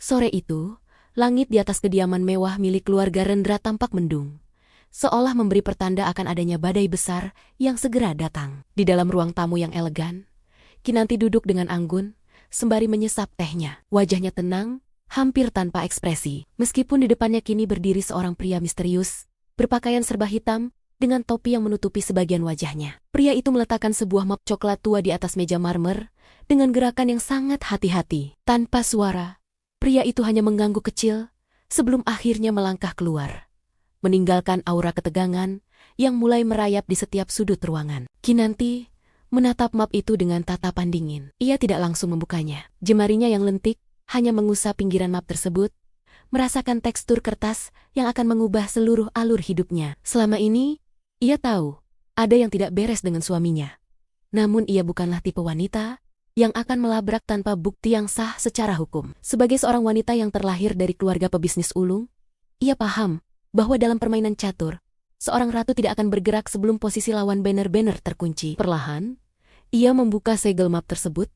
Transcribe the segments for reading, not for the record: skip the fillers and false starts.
Sore itu, langit di atas kediaman mewah milik keluarga Rendra tampak mendung, seolah memberi pertanda akan adanya badai besar yang segera datang. Di dalam ruang tamu yang elegan, Kinanti duduk dengan anggun, sembari menyesap tehnya. Wajahnya tenang, hampir tanpa ekspresi. Meskipun di depannya kini berdiri seorang pria misterius, berpakaian serba hitam, dengan topi yang menutupi sebagian wajahnya. Pria itu meletakkan sebuah map coklat tua di atas meja marmer, dengan gerakan yang sangat hati-hati. Tanpa suara, pria itu hanya mengangguk kecil, sebelum akhirnya melangkah keluar, meninggalkan aura ketegangan yang mulai merayap di setiap sudut ruangan. Kinanti menatap map itu dengan tatapan dingin. Ia tidak langsung membukanya. Jemarinya yang lentik hanya mengusap pinggiran map tersebut, merasakan tekstur kertas yang akan mengubah seluruh alur hidupnya. Selama ini, ia tahu ada yang tidak beres dengan suaminya. Namun ia bukanlah tipe wanita yang akan melabrak tanpa bukti yang sah secara hukum. Sebagai seorang wanita yang terlahir dari keluarga pebisnis ulung, ia paham bahwa dalam permainan catur, seorang ratu tidak akan bergerak sebelum posisi lawan benar-benar terkunci. Perlahan, ia membuka segel map tersebut,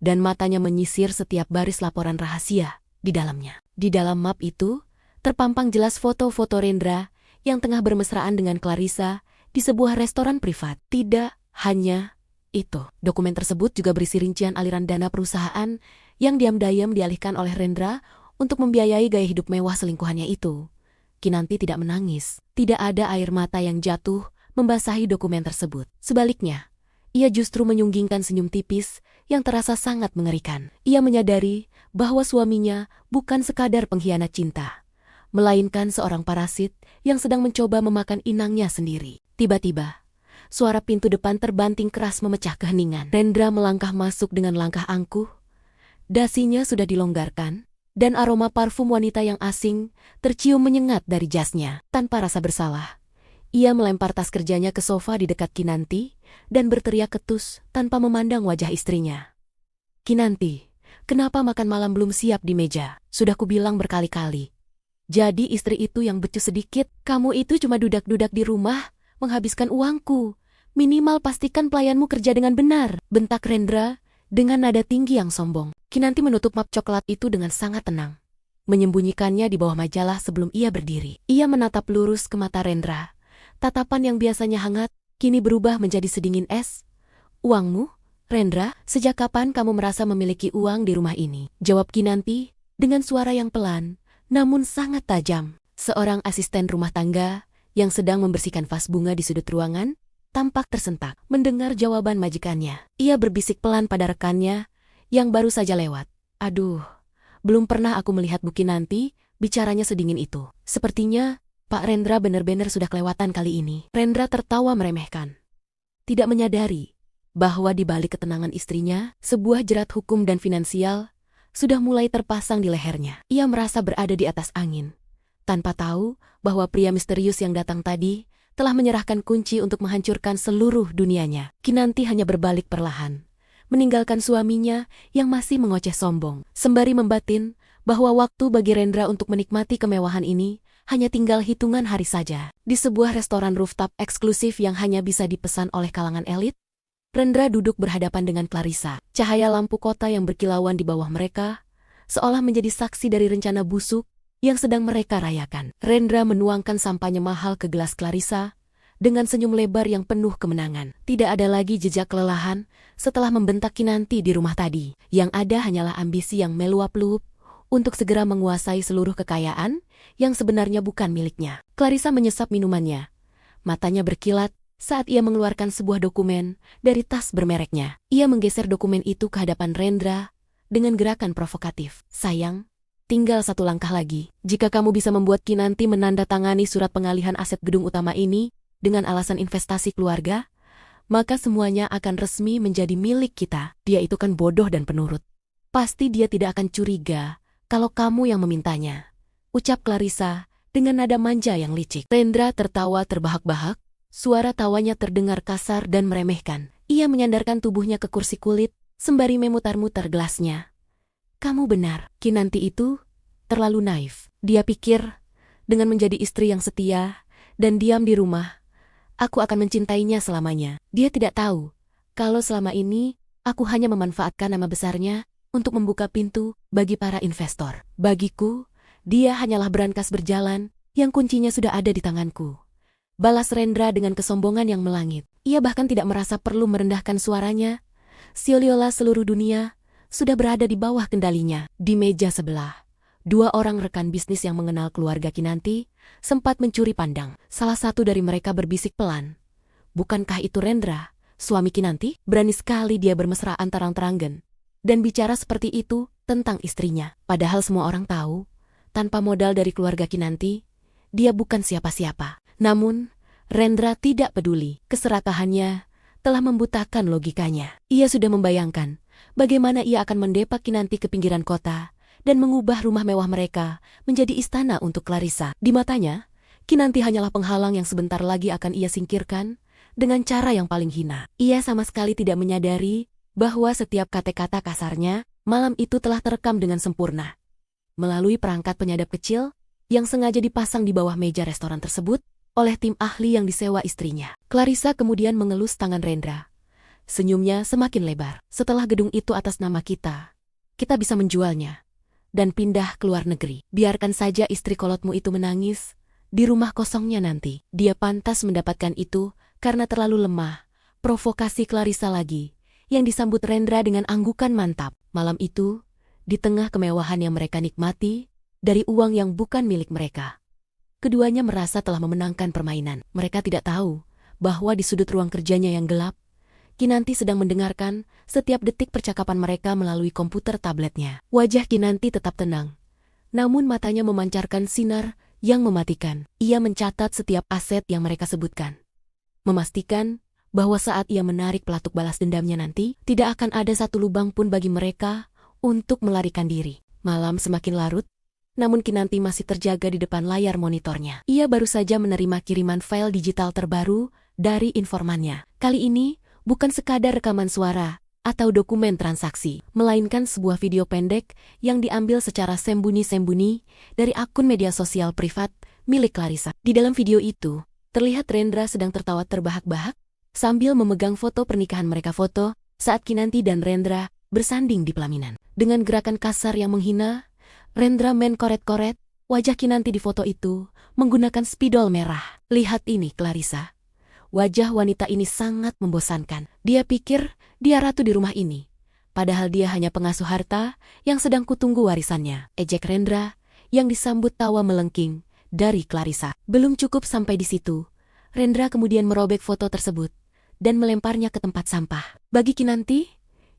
dan matanya menyisir setiap baris laporan rahasia di dalamnya. Di dalam map itu, terpampang jelas foto-foto Rendra yang tengah bermesraan dengan Clarissa di sebuah restoran privat. Tidak hanya itu, dokumen tersebut juga berisi rincian aliran dana perusahaan yang diam-diam dialihkan oleh Rendra untuk membiayai gaya hidup mewah selingkuhannya itu. Kinanti tidak menangis. Tidak ada air mata yang jatuh membasahi dokumen tersebut. Sebaliknya, ia justru menyunggingkan senyum tipis yang terasa sangat mengerikan. Ia menyadari bahwa suaminya bukan sekadar pengkhianat cinta, melainkan seorang parasit yang sedang mencoba memakan inangnya sendiri. Tiba-tiba, suara pintu depan terbanting keras memecah keheningan. Rendra melangkah masuk dengan langkah angkuh. Dasinya sudah dilonggarkan, dan aroma parfum wanita yang asing tercium menyengat dari jasnya. Tanpa rasa bersalah, ia melempar tas kerjanya ke sofa di dekat Kinanti dan berteriak ketus tanpa memandang wajah istrinya. "Kinanti, kenapa makan malam belum siap di meja? Sudah kubilang berkali-kali. Jadi istri itu yang becus sedikit. Kamu itu cuma dudak-dudak di rumah, menghabiskan uangku. Minimal pastikan pelayanmu kerja dengan benar," bentak Rendra dengan nada tinggi yang sombong. Kinanti menutup map coklat itu dengan sangat tenang, menyembunyikannya di bawah majalah sebelum ia berdiri. Ia menatap lurus ke mata Rendra. Tatapan yang biasanya hangat, kini berubah menjadi sedingin es. "Uangmu, Rendra? Sejak kapan kamu merasa memiliki uang di rumah ini?" jawab Kinanti dengan suara yang pelan, namun sangat tajam. Seorang asisten rumah tangga yang sedang membersihkan vas bunga di sudut ruangan tampak tersentak mendengar jawaban majikannya. Ia berbisik pelan pada rekannya yang baru saja lewat. "Aduh, belum pernah aku melihat Bu Kinanti bicaranya sedingin itu. Sepertinya Pak Rendra benar-benar sudah kelewatan kali ini." Rendra tertawa meremehkan, tidak menyadari bahwa di balik ketenangan istrinya, sebuah jerat hukum dan finansial sudah mulai terpasang di lehernya. Ia merasa berada di atas angin, tanpa tahu bahwa pria misterius yang datang tadi telah menyerahkan kunci untuk menghancurkan seluruh dunianya. Kinanti hanya berbalik perlahan, meninggalkan suaminya yang masih mengoceh sombong, sembari membatin bahwa waktu bagi Rendra untuk menikmati kemewahan ini hanya tinggal hitungan hari saja. Di sebuah restoran rooftop eksklusif yang hanya bisa dipesan oleh kalangan elit, Rendra duduk berhadapan dengan Clarissa. Cahaya lampu kota yang berkilauan di bawah mereka seolah menjadi saksi dari rencana busuk yang sedang mereka rayakan. Rendra menuangkan sampahnya mahal ke gelas Clarissa dengan senyum lebar yang penuh kemenangan. Tidak ada lagi jejak kelelahan setelah membentak Kinanti di rumah tadi. Yang ada hanyalah ambisi yang meluap-luap untuk segera menguasai seluruh kekayaan yang sebenarnya bukan miliknya. Clarissa menyesap minumannya. Matanya berkilat saat ia mengeluarkan sebuah dokumen dari tas bermereknya. Ia menggeser dokumen itu ke hadapan Rendra dengan gerakan provokatif. "Sayang, tinggal satu langkah lagi. Jika kamu bisa membuat Kinanti menandatangani surat pengalihan aset gedung utama ini dengan alasan investasi keluarga, maka semuanya akan resmi menjadi milik kita." "Dia itu kan bodoh dan penurut. Pasti dia tidak akan curiga kalau kamu yang memintanya," ucap Clarissa dengan nada manja yang licik. Rendra tertawa terbahak-bahak, suara tawanya terdengar kasar dan meremehkan. Ia menyandarkan tubuhnya ke kursi kulit, sembari memutar-mutar gelasnya. "Kamu benar, Kinanti itu terlalu naif. Dia pikir, dengan menjadi istri yang setia dan diam di rumah, aku akan mencintainya selamanya. Dia tidak tahu kalau selama ini aku hanya memanfaatkan nama besarnya untuk membuka pintu bagi para investor. Bagiku, dia hanyalah berangkas berjalan yang kuncinya sudah ada di tanganku. Balas Rendra dengan kesombongan yang melangit. Ia bahkan tidak merasa perlu merendahkan suaranya. Seolah-olah seluruh dunia sudah berada di bawah kendalinya. Di meja sebelah, dua orang rekan bisnis yang mengenal keluarga Kinanti sempat mencuri pandang. Salah satu dari mereka berbisik pelan. "Bukankah itu Rendra, suami Kinanti?" Berani sekali dia bermesraan terang-terangan dan bicara seperti itu tentang istrinya. Padahal semua orang tahu, tanpa modal dari keluarga Kinanti, dia bukan siapa-siapa. Namun, Rendra tidak peduli. Keserakahannya telah membutakan logikanya. Ia sudah membayangkan bagaimana ia akan mendepak Kinanti ke pinggiran kota dan mengubah rumah mewah mereka menjadi istana untuk Clarissa. Di matanya, Kinanti hanyalah penghalang yang sebentar lagi akan ia singkirkan dengan cara yang paling hina. Ia sama sekali tidak menyadari bahwa setiap kata-kata kasarnya malam itu telah terekam dengan sempurna melalui perangkat penyadap kecil yang sengaja dipasang di bawah meja restoran tersebut oleh tim ahli yang disewa istrinya. Clarissa kemudian mengelus tangan Rendra. Senyumnya semakin lebar. "Setelah gedung itu atas nama kita bisa menjualnya dan pindah ke luar negeri. Biarkan saja istri kolotmu itu menangis di rumah kosongnya nanti. Dia pantas mendapatkan itu karena terlalu lemah." Provokasi Clarissa lagi, yang disambut Rendra dengan anggukan mantap. Malam itu, di tengah kemewahan yang mereka nikmati, dari uang yang bukan milik mereka, keduanya merasa telah memenangkan permainan. Mereka tidak tahu bahwa di sudut ruang kerjanya yang gelap, Kinanti sedang mendengarkan setiap detik percakapan mereka melalui komputer tabletnya. Wajah Kinanti tetap tenang, namun matanya memancarkan sinar yang mematikan. Ia mencatat setiap aset yang mereka sebutkan, memastikan bahwa saat ia menarik pelatuk balas dendamnya nanti, tidak akan ada satu lubang pun bagi mereka untuk melarikan diri. Malam semakin larut, namun Kinanti masih terjaga di depan layar monitornya. Ia baru saja menerima kiriman file digital terbaru dari informannya. Kali ini, bukan sekadar rekaman suara atau dokumen transaksi, melainkan sebuah video pendek yang diambil secara sembunyi-sembunyi dari akun media sosial privat milik Clarissa. Di dalam video itu, terlihat Rendra sedang tertawa terbahak-bahak sambil memegang foto pernikahan mereka saat Kinanti dan Rendra bersanding di pelaminan. Dengan gerakan kasar yang menghina, Rendra menkoret-koret wajah Kinanti di foto itu menggunakan spidol merah. "Lihat ini, Clarissa. Wajah wanita ini sangat membosankan. Dia pikir dia ratu di rumah ini, padahal dia hanya pengasuh harta yang sedang kutunggu warisannya," ejek Rendra yang disambut tawa melengking dari Clarissa. Belum cukup sampai di situ, Rendra kemudian merobek foto tersebut dan melemparnya ke tempat sampah. Bagi Kinanti,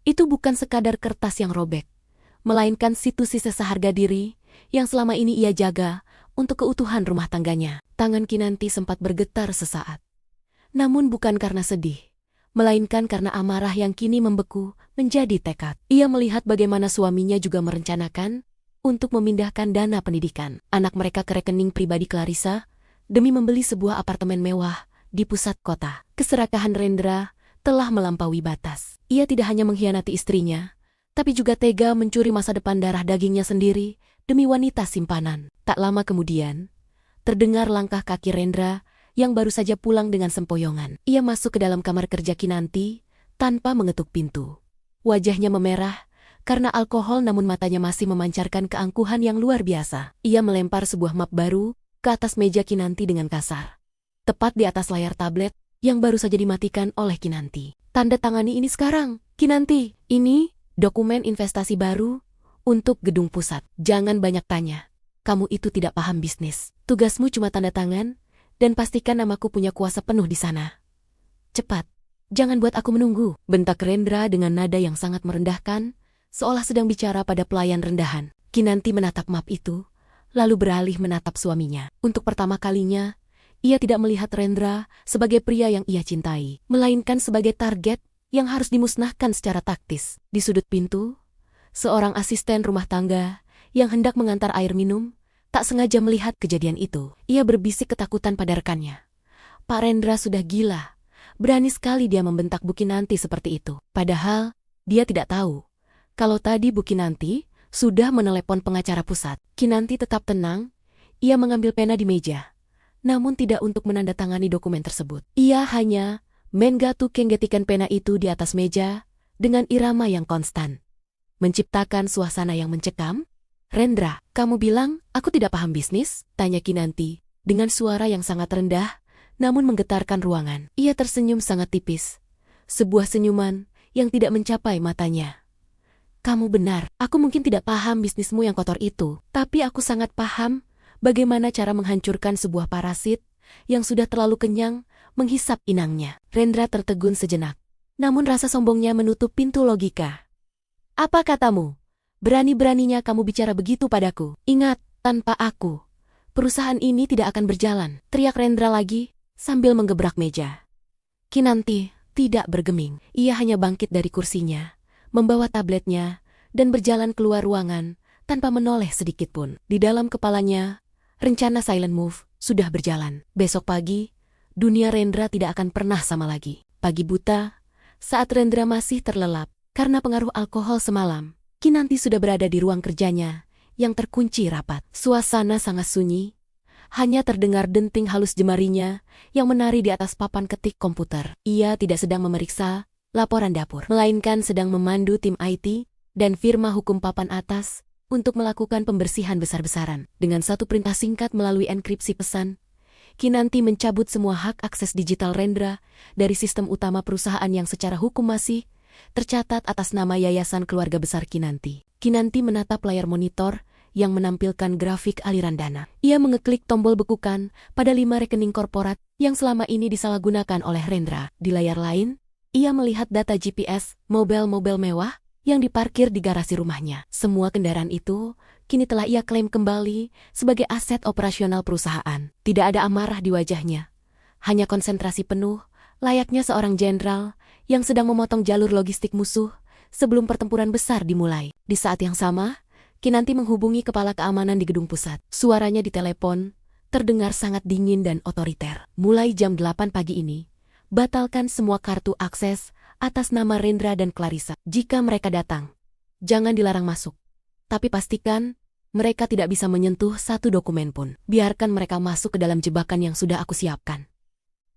itu bukan sekadar kertas yang robek, melainkan situ sisa harga diri yang selama ini ia jaga untuk keutuhan rumah tangganya. Tangan Kinanti sempat bergetar sesaat. Namun bukan karena sedih, melainkan karena amarah yang kini membeku menjadi tekad. Ia melihat bagaimana suaminya juga merencanakan untuk memindahkan dana pendidikan anak mereka ke rekening pribadi Clarissa demi membeli sebuah apartemen mewah di pusat kota. Keserakahan Rendra telah melampaui batas. Ia tidak hanya mengkhianati istrinya, tapi juga tega mencuri masa depan darah dagingnya sendiri demi wanita simpanan. Tak lama kemudian, terdengar langkah kaki Rendra yang baru saja pulang dengan sempoyongan. Ia masuk ke dalam kamar kerja Kinanti tanpa mengetuk pintu. Wajahnya memerah karena alkohol, namun matanya masih memancarkan keangkuhan yang luar biasa. Ia melempar sebuah map baru ke atas meja Kinanti dengan kasar, tepat di atas layar tablet yang baru saja dimatikan oleh Kinanti. "Tanda tangani ini sekarang, Kinanti. Ini dokumen investasi baru untuk gedung pusat. Jangan banyak tanya. Kamu itu tidak paham bisnis. Tugasmu cuma tanda tangan dan pastikan namaku punya kuasa penuh di sana. Cepat, jangan buat aku menunggu," bentak Rendra dengan nada yang sangat merendahkan, seolah sedang bicara pada pelayan rendahan. Kinanti menatap map itu, lalu beralih menatap suaminya. Untuk pertama kalinya, ia tidak melihat Rendra sebagai pria yang ia cintai, melainkan sebagai target yang harus dimusnahkan secara taktis. Di sudut pintu, seorang asisten rumah tangga yang hendak mengantar air minum tak sengaja melihat kejadian itu. Ia berbisik ketakutan pada rekannya. "Pak Rendra sudah gila. Berani sekali dia membentak Bu Kinanti seperti itu." Padahal, dia tidak tahu kalau tadi Bu Kinanti sudah menelepon pengacara pusat. Kinanti tetap tenang. Ia mengambil pena di meja, namun tidak untuk menandatangani dokumen tersebut. Ia hanya menggatuh kenggetikan pena itu di atas meja dengan irama yang konstan. menciptakan suasana yang mencekam. "Rendra, kamu bilang aku tidak paham bisnis?" tanya Kinanti, dengan suara yang sangat rendah, namun menggetarkan ruangan. Ia tersenyum sangat tipis. Sebuah senyuman yang tidak mencapai matanya. "Kamu benar, aku mungkin tidak paham bisnismu yang kotor itu, tapi aku sangat paham bagaimana cara menghancurkan sebuah parasit yang sudah terlalu kenyang menghisap inangnya." Rendra tertegun sejenak. Namun rasa sombongnya menutup pintu logika. "Apa katamu? Berani-beraninya kamu bicara begitu padaku? Ingat, tanpa aku, perusahaan ini tidak akan berjalan," teriak Rendra lagi sambil menggebrak meja. Kinanti tidak bergeming. Ia hanya bangkit dari kursinya, membawa tabletnya, dan berjalan keluar ruangan tanpa menoleh sedikitpun. Di dalam kepalanya, rencana silent move sudah berjalan. Besok pagi, dunia Rendra tidak akan pernah sama lagi. Pagi buta, saat Rendra masih terlelap karena pengaruh alkohol semalam, Kinanti sudah berada di ruang kerjanya yang terkunci rapat. Suasana sangat sunyi. Hanya terdengar denting halus jemarinya yang menari di atas papan ketik komputer. Ia tidak sedang memeriksa laporan dapur, melainkan sedang memandu tim IT dan firma hukum papan atas untuk melakukan pembersihan besar-besaran. Dengan satu perintah singkat melalui enkripsi pesan, Kinanti mencabut semua hak akses digital Rendra dari sistem utama perusahaan yang secara hukum masih tercatat atas nama Yayasan Keluarga Besar Kinanti. Kinanti menatap layar monitor yang menampilkan grafik aliran dana. Ia mengeklik tombol bekukan pada 5 rekening korporat yang selama ini disalahgunakan oleh Rendra. Di layar lain, ia melihat data GPS mobil-mobil mewah yang diparkir di garasi rumahnya. Semua kendaraan itu kini telah ia klaim kembali sebagai aset operasional perusahaan. Tidak ada amarah di wajahnya, hanya konsentrasi penuh, layaknya seorang jenderal yang sedang memotong jalur logistik musuh sebelum pertempuran besar dimulai. Di saat yang sama, Kinanti menghubungi kepala keamanan di gedung pusat. Suaranya di telepon terdengar sangat dingin dan otoriter. "Mulai jam 8 pagi ini, batalkan semua kartu akses atas nama Rendra dan Clarissa. Jika mereka datang, jangan dilarang masuk. Tapi pastikan mereka tidak bisa menyentuh satu dokumen pun. Biarkan mereka masuk ke dalam jebakan yang sudah aku siapkan."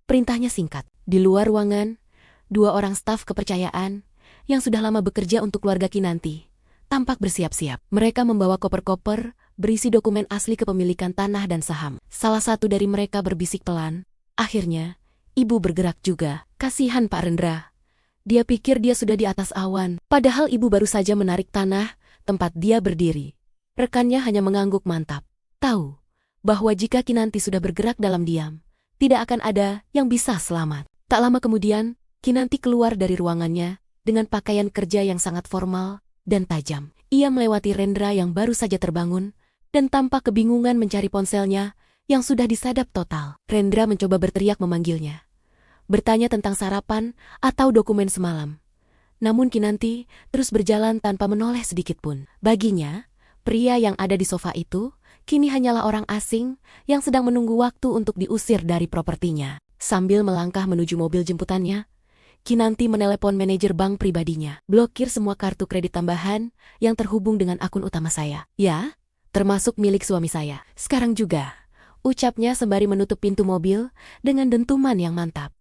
Perintahnya singkat. Di luar ruangan, 2 orang staf kepercayaan yang sudah lama bekerja untuk keluarga Kinanti tampak bersiap-siap. Mereka membawa koper-koper berisi dokumen asli kepemilikan tanah dan saham. Salah satu dari mereka berbisik pelan. Akhirnya, ibu bergerak juga. "Kasihan Pak Rendra. Dia pikir dia sudah di atas awan. Padahal ibu baru saja menarik tanah tempat dia berdiri." Rekannya hanya mengangguk mantap. Tahu bahwa jika Kinanti sudah bergerak dalam diam, tidak akan ada yang bisa selamat. Tak lama kemudian, Kinanti keluar dari ruangannya dengan pakaian kerja yang sangat formal dan tajam. Ia melewati Rendra yang baru saja terbangun dan tampak kebingungan mencari ponselnya yang sudah disadap total. Rendra mencoba berteriak memanggilnya, bertanya tentang sarapan atau dokumen semalam. Namun Kinanti terus berjalan tanpa menoleh sedikitpun. Baginya, pria yang ada di sofa itu kini hanyalah orang asing yang sedang menunggu waktu untuk diusir dari propertinya. Sambil melangkah menuju mobil jemputannya, Kinanti menelepon manajer bank pribadinya. "Blokir semua kartu kredit tambahan yang terhubung dengan akun utama saya. Ya, termasuk milik suami saya. Sekarang juga," ucapnya sembari menutup pintu mobil dengan dentuman yang mantap.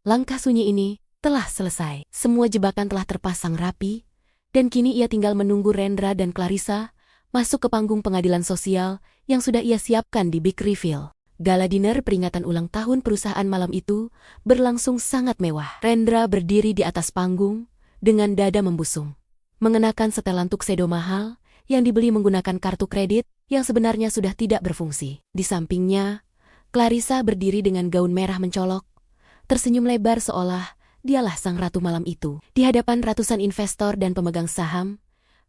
Langkah sunyi ini telah selesai. Semua jebakan telah terpasang rapi, dan kini ia tinggal menunggu Rendra dan Clarissa masuk ke panggung pengadilan sosial yang sudah ia siapkan di Big Reveal. Gala dinner peringatan ulang tahun perusahaan malam itu berlangsung sangat mewah. Rendra berdiri di atas panggung dengan dada membusung, mengenakan setelan tuxedo mahal yang dibeli menggunakan kartu kredit yang sebenarnya sudah tidak berfungsi. Di sampingnya, Clarissa berdiri dengan gaun merah mencolok, tersenyum lebar seolah dialah sang ratu malam itu. Di hadapan ratusan investor dan pemegang saham,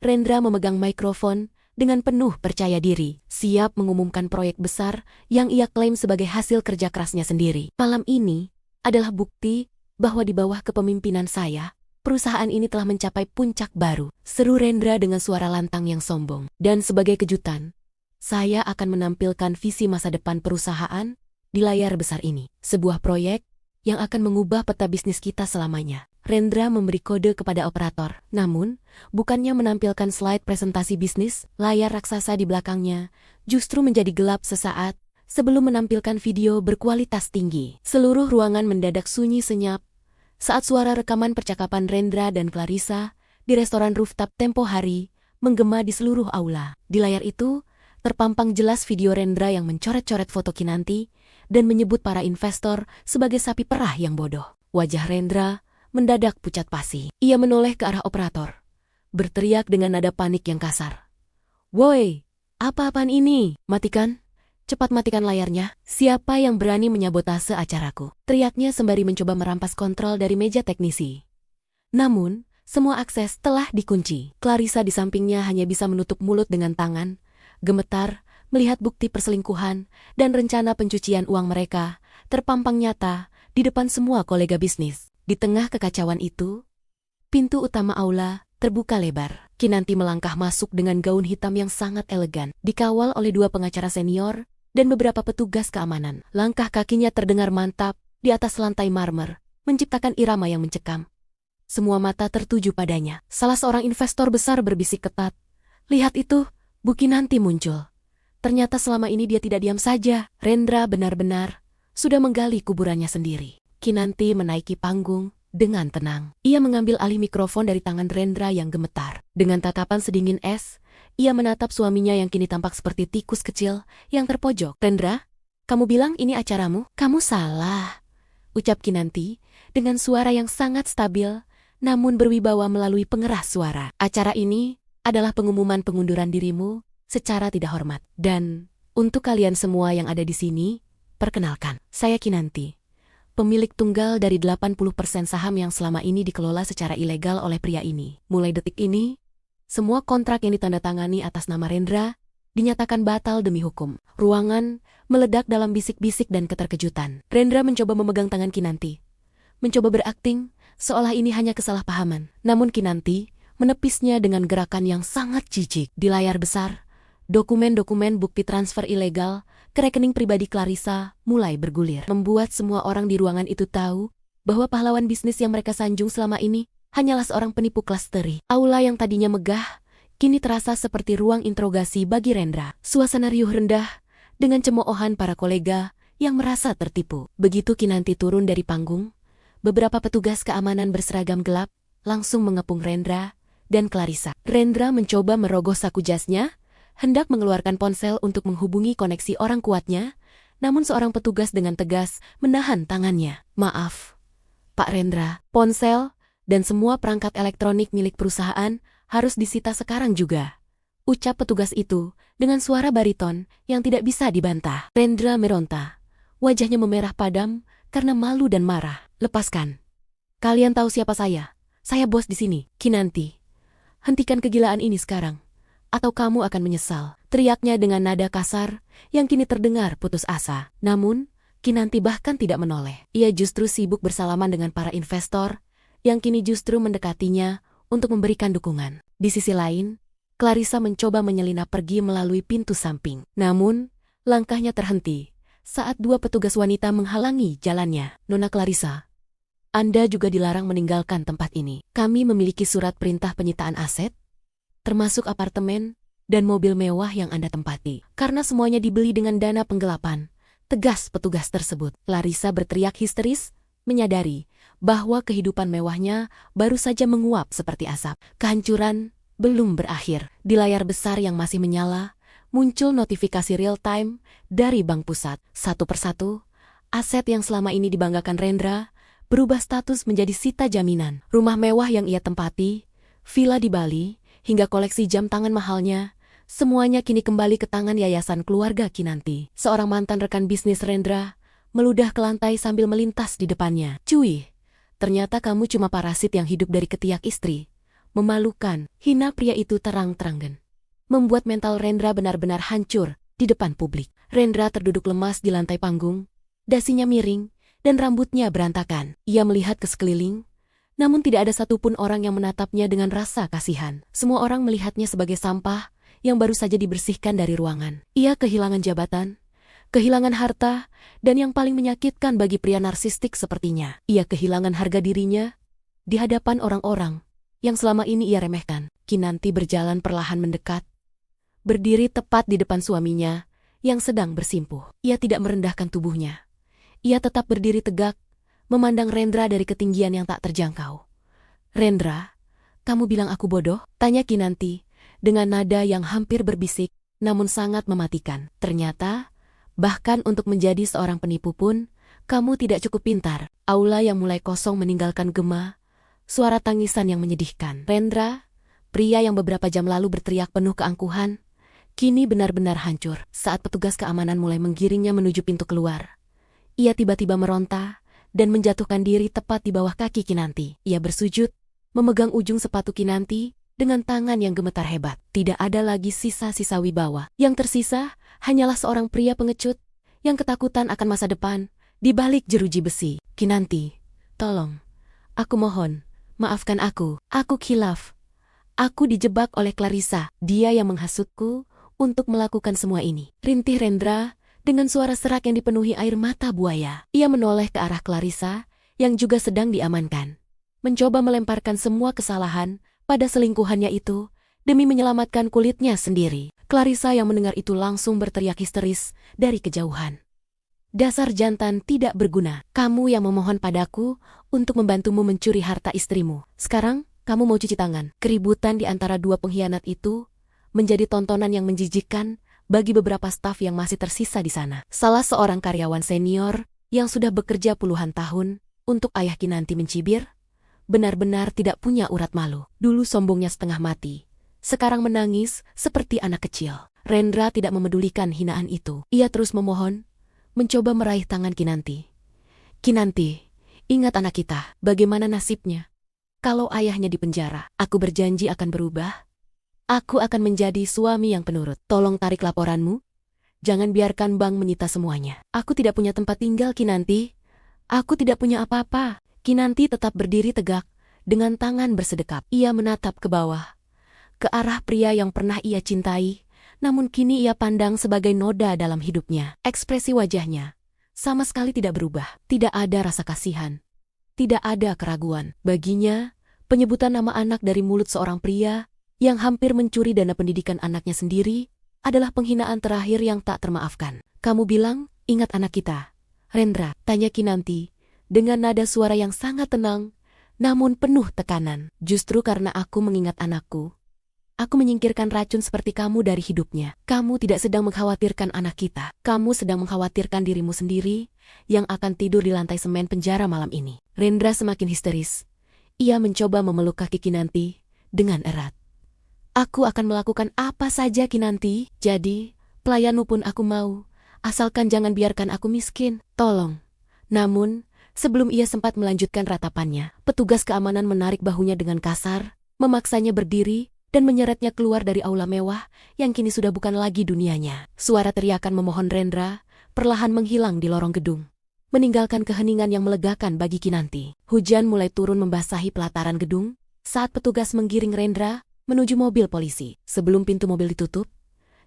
Rendra memegang mikrofon dengan penuh percaya diri, siap mengumumkan proyek besar yang ia klaim sebagai hasil kerja kerasnya sendiri. "Malam ini adalah bukti bahwa di bawah kepemimpinan saya, perusahaan ini telah mencapai puncak baru," seru Rendra dengan suara lantang yang sombong. "Dan sebagai kejutan, saya akan menampilkan visi masa depan perusahaan di layar besar ini. Sebuah proyek yang akan mengubah peta bisnis kita selamanya." Rendra memberi kode kepada operator. Namun, bukannya menampilkan slide presentasi bisnis, layar raksasa di belakangnya justru menjadi gelap sesaat sebelum menampilkan video berkualitas tinggi. Seluruh ruangan mendadak sunyi senyap saat suara rekaman percakapan Rendra dan Clarissa di restoran rooftop tempo hari menggema di seluruh aula. Di layar itu, terpampang jelas video Rendra yang mencoret-coret foto Kinanti dan menyebut para investor sebagai sapi perah yang bodoh. Wajah Rendra mendadak pucat pasi. Ia menoleh ke arah operator, berteriak dengan nada panik yang kasar. "Woi, apa-apaan ini? Matikan! Cepat matikan layarnya. Siapa yang berani menyabotase acaraku?" Teriaknya sembari mencoba merampas kontrol dari meja teknisi. Namun, semua akses telah dikunci. Clarissa di sampingnya hanya bisa menutup mulut dengan tangan, gemetar melihat bukti perselingkuhan dan rencana pencucian uang mereka terpampang nyata di depan semua kolega bisnis. Di tengah kekacauan itu, pintu utama aula terbuka lebar. Kinanti melangkah masuk dengan gaun hitam yang sangat elegan, dikawal oleh 2 pengacara senior dan beberapa petugas keamanan. Langkah kakinya terdengar mantap di atas lantai marmer, menciptakan irama yang mencekam. Semua mata tertuju padanya. Salah seorang investor besar berbisik ketat. "Lihat itu, Bu Kinanti muncul." Ternyata selama ini dia tidak diam saja. Rendra benar-benar sudah menggali kuburannya sendiri. Kinanti menaiki panggung dengan tenang. Ia mengambil alih mikrofon dari tangan Rendra yang gemetar. Dengan tatapan sedingin es, ia menatap suaminya yang kini tampak seperti tikus kecil yang terpojok. "Rendra, kamu bilang ini acaramu?" "Kamu salah," ucap Kinanti dengan suara yang sangat stabil namun berwibawa melalui pengeras suara. "Acara ini adalah pengumuman pengunduran dirimu secara tidak hormat. Dan untuk kalian semua yang ada di sini, perkenalkan, saya Kinanti, pemilik tunggal dari 80% saham yang selama ini dikelola secara ilegal oleh pria ini. Mulai detik ini, semua kontrak yang ditandatangani atas nama Rendra dinyatakan batal demi hukum." Ruangan meledak dalam bisik-bisik dan keterkejutan. Rendra mencoba memegang tangan Kinanti, mencoba berakting seolah ini hanya kesalahpahaman. Namun Kinanti menepisnya dengan gerakan yang sangat jijik. Di layar besar, dokumen-dokumen bukti transfer ilegal ke rekening pribadi Clarissa mulai bergulir, membuat semua orang di ruangan itu tahu bahwa pahlawan bisnis yang mereka sanjung selama ini hanyalah seorang penipu kelas teri. Aula yang tadinya megah kini terasa seperti ruang interogasi bagi Rendra. Suasana riuh rendah dengan cemoohan para kolega yang merasa tertipu. Begitu Kinanti turun dari panggung, beberapa petugas keamanan berseragam gelap langsung mengepung Rendra dan Clarissa. Rendra mencoba merogoh saku jasnya, hendak mengeluarkan ponsel untuk menghubungi koneksi orang kuatnya, namun seorang petugas dengan tegas menahan tangannya. "Maaf, Pak Rendra, ponsel dan semua perangkat elektronik milik perusahaan harus disita sekarang juga," ucap petugas itu dengan suara bariton yang tidak bisa dibantah. Rendra meronta, wajahnya memerah padam karena malu dan marah. "Lepaskan. Kalian tahu siapa saya? Saya bos di sini." "Kinanti, hentikan kegilaan ini sekarang, atau kamu akan menyesal," teriaknya dengan nada kasar yang kini terdengar putus asa. Namun, Kinanti bahkan tidak menoleh. Ia justru sibuk bersalaman dengan para investor yang kini justru mendekatinya untuk memberikan dukungan. Di sisi lain, Clarissa mencoba menyelinap pergi melalui pintu samping. Namun, langkahnya terhenti saat 2 petugas wanita menghalangi jalannya. "Nona Clarissa, Anda juga dilarang meninggalkan tempat ini. Kami memiliki surat perintah penyitaan aset, termasuk apartemen dan mobil mewah yang Anda tempati, karena semuanya dibeli dengan dana penggelapan," tegas petugas tersebut. Clarissa berteriak histeris, menyadari bahwa kehidupan mewahnya baru saja menguap seperti asap. Kehancuran belum berakhir. Di layar besar yang masih menyala, muncul notifikasi real-time dari Bank Pusat. Satu persatu, aset yang selama ini dibanggakan Rendra berubah status menjadi sita jaminan. Rumah mewah yang ia tempati, villa di Bali, hingga koleksi jam tangan mahalnya, semuanya kini kembali ke tangan yayasan keluarga Kinanti. Seorang mantan rekan bisnis Rendra meludah ke lantai sambil melintas di depannya. "Cuy, ternyata kamu cuma parasit yang hidup dari ketiak istri. Memalukan," hina pria itu terang-terangan, membuat mental Rendra benar-benar hancur di depan publik. Rendra terduduk lemas di lantai panggung, dasinya miring, dan rambutnya berantakan. Ia melihat ke sekeliling, namun tidak ada satupun orang yang menatapnya dengan rasa kasihan. Semua orang melihatnya sebagai sampah yang baru saja dibersihkan dari ruangan. Ia kehilangan jabatan, kehilangan harta, dan yang paling menyakitkan bagi pria narsistik sepertinya, ia kehilangan harga dirinya di hadapan orang-orang yang selama ini ia remehkan. Kinanti berjalan perlahan mendekat, berdiri tepat di depan suaminya yang sedang bersimpuh. Ia tidak merendahkan tubuhnya. Ia tetap berdiri tegak, memandang Rendra dari ketinggian yang tak terjangkau. "Rendra, Kamu bilang aku bodoh? Tanya Kinanti, dengan nada yang hampir berbisik, namun sangat mematikan. Ternyata, bahkan untuk menjadi seorang penipu pun, kamu tidak cukup pintar. Aula yang mulai kosong meninggalkan gema, suara tangisan yang menyedihkan. Rendra, pria yang beberapa jam lalu berteriak penuh keangkuhan, kini benar-benar hancur. Saat petugas keamanan mulai menggiringnya menuju pintu keluar, ia tiba-tiba meronta dan menjatuhkan diri tepat di bawah kaki Kinanti. Ia bersujud, memegang ujung sepatu Kinanti dengan tangan yang gemetar hebat. Tidak ada lagi sisa-sisa wibawa. Yang tersisa hanyalah seorang pria pengecut yang ketakutan akan masa depan di balik jeruji besi. Kinanti, tolong. Aku mohon, maafkan aku. Aku khilaf. Aku dijebak oleh Clarissa. Dia yang menghasutku untuk melakukan semua ini. Rintih Rendra dengan suara serak yang dipenuhi air mata buaya. Ia menoleh ke arah Clarissa yang juga sedang diamankan, mencoba melemparkan semua kesalahan pada selingkuhannya itu demi menyelamatkan kulitnya sendiri. Clarissa yang mendengar itu langsung berteriak histeris dari kejauhan. Dasar jantan tidak berguna. Kamu yang memohon padaku untuk membantumu mencuri harta istrimu. Sekarang kamu mau cuci tangan. Keributan di antara dua pengkhianat itu menjadi tontonan yang menjijikkan bagi beberapa staf yang masih tersisa di sana. Salah seorang karyawan senior yang sudah bekerja puluhan tahun untuk ayah Kinanti mencibir, benar-benar tidak punya urat malu. Dulu sombongnya setengah mati, sekarang menangis seperti anak kecil. Rendra tidak memedulikan hinaan itu. Ia terus memohon, mencoba meraih tangan Kinanti. Kinanti, ingat anak kita, bagaimana nasibnya? Kalau ayahnya dipenjara, aku berjanji akan berubah. Aku akan menjadi suami yang penurut. Tolong tarik laporanmu. Jangan biarkan bank menyita semuanya. Aku tidak punya tempat tinggal, Kinanti. Aku tidak punya apa-apa. Kinanti tetap berdiri tegak, dengan tangan bersedekap. Ia menatap ke bawah, ke arah pria yang pernah ia cintai, namun kini ia pandang sebagai noda dalam hidupnya. Ekspresi wajahnya sama sekali tidak berubah. Tidak ada rasa kasihan. Tidak ada keraguan. Baginya, penyebutan nama anak dari mulut seorang pria yang hampir mencuri dana pendidikan anaknya sendiri adalah penghinaan terakhir yang tak termaafkan. Kamu bilang, ingat anak kita, Rendra, tanya Kinanti, dengan nada suara yang sangat tenang, namun penuh tekanan. Justru karena aku mengingat anakku, aku menyingkirkan racun seperti kamu dari hidupnya. Kamu tidak sedang mengkhawatirkan anak kita. Kamu sedang mengkhawatirkan dirimu sendiri yang akan tidur di lantai semen penjara malam ini. Rendra semakin histeris. Ia mencoba memeluk kaki Kinanti dengan erat. Aku akan melakukan apa saja, Kinanti. Jadi, pelayanmu pun aku mau. Asalkan jangan biarkan aku miskin. Tolong. Namun, sebelum ia sempat melanjutkan ratapannya, petugas keamanan menarik bahunya dengan kasar, memaksanya berdiri, dan menyeretnya keluar dari aula mewah yang kini sudah bukan lagi dunianya. Suara teriakan memohon Rendra perlahan menghilang di lorong gedung, meninggalkan keheningan yang melegakan bagi Kinanti. Hujan mulai turun membasahi pelataran gedung saat petugas menggiring Rendra menuju mobil polisi. Sebelum pintu mobil ditutup,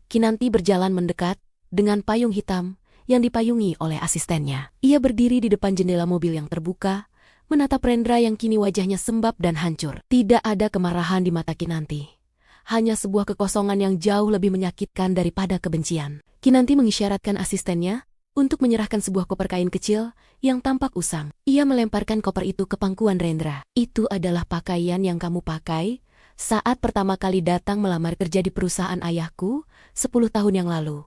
Kinanti berjalan mendekat dengan payung hitam yang dipayungi oleh asistennya. Ia berdiri di depan jendela mobil yang terbuka, menatap Rendra yang kini wajahnya sembab dan hancur. Tidak ada kemarahan di mata Kinanti. Hanya sebuah kekosongan yang jauh lebih menyakitkan daripada kebencian. Kinanti mengisyaratkan asistennya untuk menyerahkan sebuah koper kain kecil yang tampak usang. Ia melemparkan koper itu ke pangkuan Rendra. Itu adalah pakaian yang kamu pakai saat pertama kali datang melamar kerja di perusahaan ayahku 10 tahun yang lalu.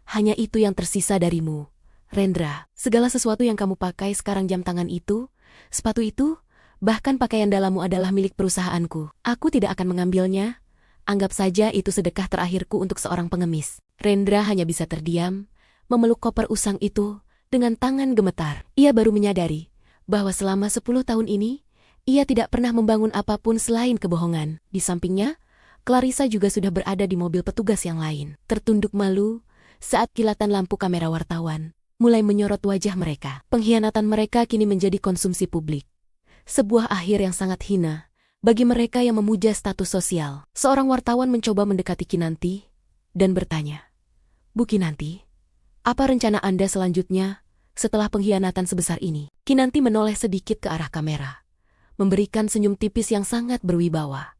Hanya itu yang tersisa darimu, Rendra. Segala sesuatu yang kamu pakai sekarang, jam tangan itu, sepatu itu, bahkan pakaian dalammu adalah milik perusahaanku. Aku tidak akan mengambilnya. Anggap saja itu sedekah terakhirku untuk seorang pengemis. Rendra hanya bisa terdiam, memeluk koper usang itu dengan tangan gemetar. Ia baru menyadari bahwa selama 10 tahun ini, ia tidak pernah membangun apapun selain kebohongan. Di sampingnya, Clarissa juga sudah berada di mobil petugas yang lain. Tertunduk malu saat kilatan lampu kamera wartawan mulai menyorot wajah mereka. Pengkhianatan mereka kini menjadi konsumsi publik. Sebuah akhir yang sangat hina bagi mereka yang memuja status sosial. Seorang wartawan mencoba mendekati Kinanti dan bertanya, Bu Kinanti, apa rencana Anda selanjutnya setelah pengkhianatan sebesar ini? Kinanti menoleh sedikit ke arah kamera, memberikan senyum tipis yang sangat berwibawa.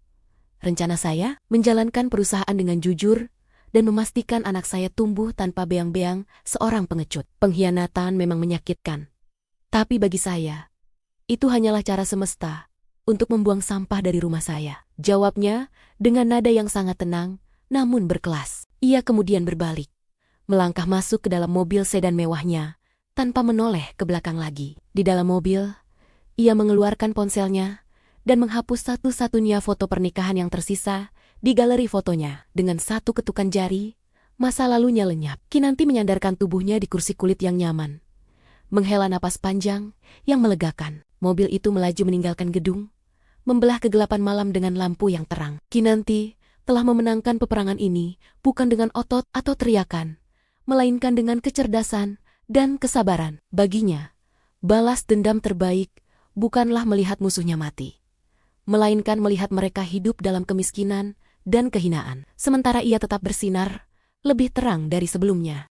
Rencana saya, menjalankan perusahaan dengan jujur dan memastikan anak saya tumbuh tanpa beang-beang seorang pengecut. Pengkhianatan memang menyakitkan. Tapi bagi saya, itu hanyalah cara semesta untuk membuang sampah dari rumah saya. Jawabnya dengan nada yang sangat tenang, namun berkelas. Ia kemudian berbalik, melangkah masuk ke dalam mobil sedan mewahnya, tanpa menoleh ke belakang lagi. Di dalam mobil, ia mengeluarkan ponselnya dan menghapus satu-satunya foto pernikahan yang tersisa di galeri fotonya. Dengan satu ketukan jari, masa lalunya lenyap. Kinanti menyandarkan tubuhnya di kursi kulit yang nyaman, menghela napas panjang yang melegakan. Mobil itu melaju meninggalkan gedung, membelah kegelapan malam dengan lampu yang terang. Kinanti telah memenangkan peperangan ini bukan dengan otot atau teriakan, melainkan dengan kecerdasan dan kesabaran. Baginya, balas dendam terbaik bukanlah melihat musuhnya mati, melainkan melihat mereka hidup dalam kemiskinan dan kehinaan. Sementara ia tetap bersinar, lebih terang dari sebelumnya.